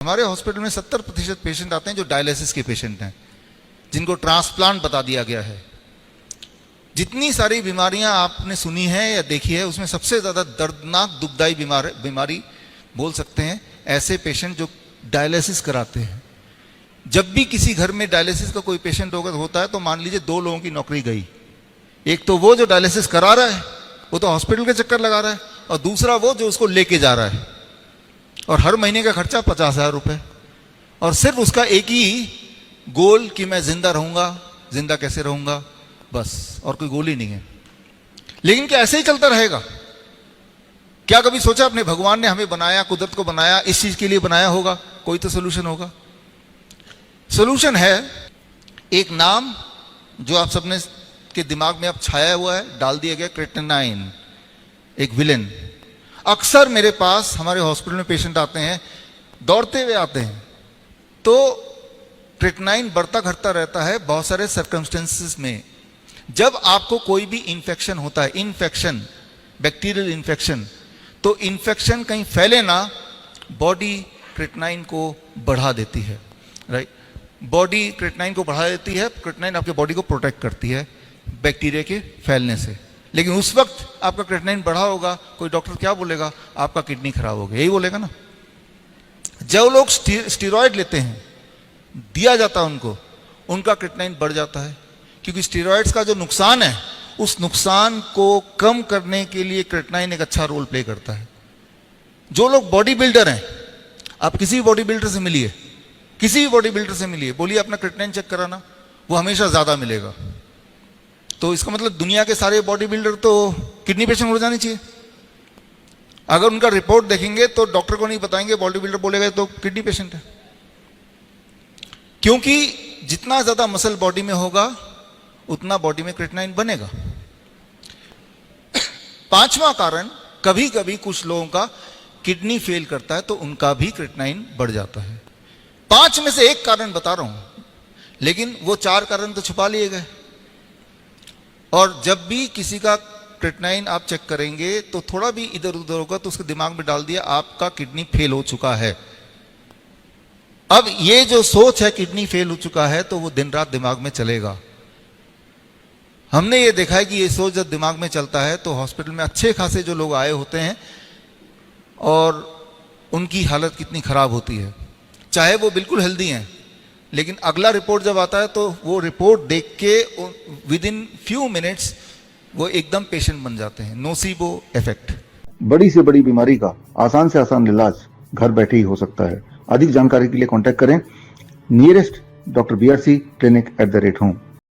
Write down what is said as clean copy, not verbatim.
हमारे हॉस्पिटल में 70% पेशेंट आते हैं जो डायलिसिस के पेशेंट हैं, जिनको ट्रांसप्लांट बता दिया गया है। जितनी सारी बीमारियां आपने सुनी है या देखी है, उसमें सबसे ज्यादा दर्दनाक दुखदाई बीमारी बोल सकते हैं ऐसे पेशेंट जो डायलिसिस कराते हैं। जब भी किसी घर में डायलिसिस का कोई पेशेंट होता है तो मान लीजिए 2 लोगों की नौकरी गई। एक तो वो जो डायलिसिस करा रहा है, वो तो हॉस्पिटल के चक्कर लगा रहा है, और दूसरा वो जो उसको लेके जा रहा है, और हर महीने का खर्चा 50,000 रुपए, और सिर्फ उसका एक ही गोल कि मैं जिंदा रहूंगा, जिंदा कैसे रहूंगा, बस, और कोई गोल ही नहीं है। लेकिन क्या ऐसे ही चलता रहेगा? क्या कभी सोचा अपने भगवान ने हमें बनाया, कुदरत को बनाया, इस चीज के लिए बनाया होगा? कोई तो सोल्यूशन होगा। सोल्यूशन है एक नाम जो आप सबने के दिमाग में अब छाया हुआ है, डाल दिया गया, क्रिएटिनिन, एक विलेन। अक्सर मेरे पास हमारे हॉस्पिटल में पेशेंट आते हैं, दौड़ते हुए आते हैं, तो क्रिएटिनिन बढ़ता घटता रहता है बहुत सारे सर्कमस्टेंसेस में। जब आपको कोई भी इंफेक्शन होता है, इन्फेक्शन, बैक्टीरियल इन्फेक्शन, तो इन्फेक्शन कहीं फैले ना, बॉडी क्रिएटिनिन को बढ़ा देती है, राइट? बॉडी क्रिएटिनिन को बढ़ा देती है। क्रिएटिनिन आपके बॉडी को प्रोटेक्ट करती है बैक्टीरिया के फैलने से। लेकिन उस वक्त आपका क्रिएटिनिन बढ़ा होगा, कोई डॉक्टर क्या बोलेगा? आपका किडनी खराब हो गया, यही बोलेगा ना। जो लोग स्टेरॉयड लेते हैं, दिया जाता है उनको, उनका क्रिएटिनिन बढ़ जाता है, क्योंकि स्टेरॉयड्स का जो नुकसान है, उस नुकसान को कम करने के लिए क्रिएटिनिन एक अच्छा रोल प्ले करता है। जो लोग बॉडी बिल्डर हैं, आप किसी भी बॉडी बिल्डर से मिलिए, किसी भी बॉडी बिल्डर से मिलिए, बोलिए अपना क्रिएटिनिन चेक कराना, वो हमेशा ज्यादा मिलेगा। तो इसका मतलब दुनिया के सारे बॉडी बिल्डर तो किडनी पेशेंट हो जाने चाहिए। अगर उनका रिपोर्ट देखेंगे तो डॉक्टर को नहीं बताएंगे, बॉडी बिल्डर बोलेगा तो किडनी पेशेंट है। क्योंकि जितना ज्यादा मसल बॉडी में होगा, उतना बॉडी में क्रिएटिनिन बनेगा। 5वां कारण, कभी कभी कुछ लोगों का किडनी फेल करता है तो उनका भी क्रिएटिनिन बढ़ जाता है। 5 में से एक कारण बता रहा हूं, लेकिन वो 4 कारण तो छुपा लिए गए। और जब भी किसी का क्रिएटिनिन आप चेक करेंगे तो थोड़ा भी इधर उधर होगा तो उसके दिमाग में डाल दिया आपका किडनी फेल हो चुका है। अब ये जो सोच है किडनी फेल हो चुका है, तो वो दिन रात दिमाग में चलेगा। हमने ये देखा है कि ये सोच जब दिमाग में चलता है तो हॉस्पिटल में अच्छे खासे जो लोग आए होते हैं और उनकी हालत कितनी खराब होती है, चाहे वो बिल्कुल हेल्दी हैं, लेकिन अगला रिपोर्ट जब आता है तो वो रिपोर्ट देख के विद इन फ्यू मिनट्स वो एकदम पेशेंट बन जाते हैं। Nocebo effect. बड़ी से बड़ी बीमारी का आसान से आसान इलाज घर बैठे ही हो सकता है। अधिक जानकारी के लिए कांटेक्ट करें nearest doctor BRC clinic @ home.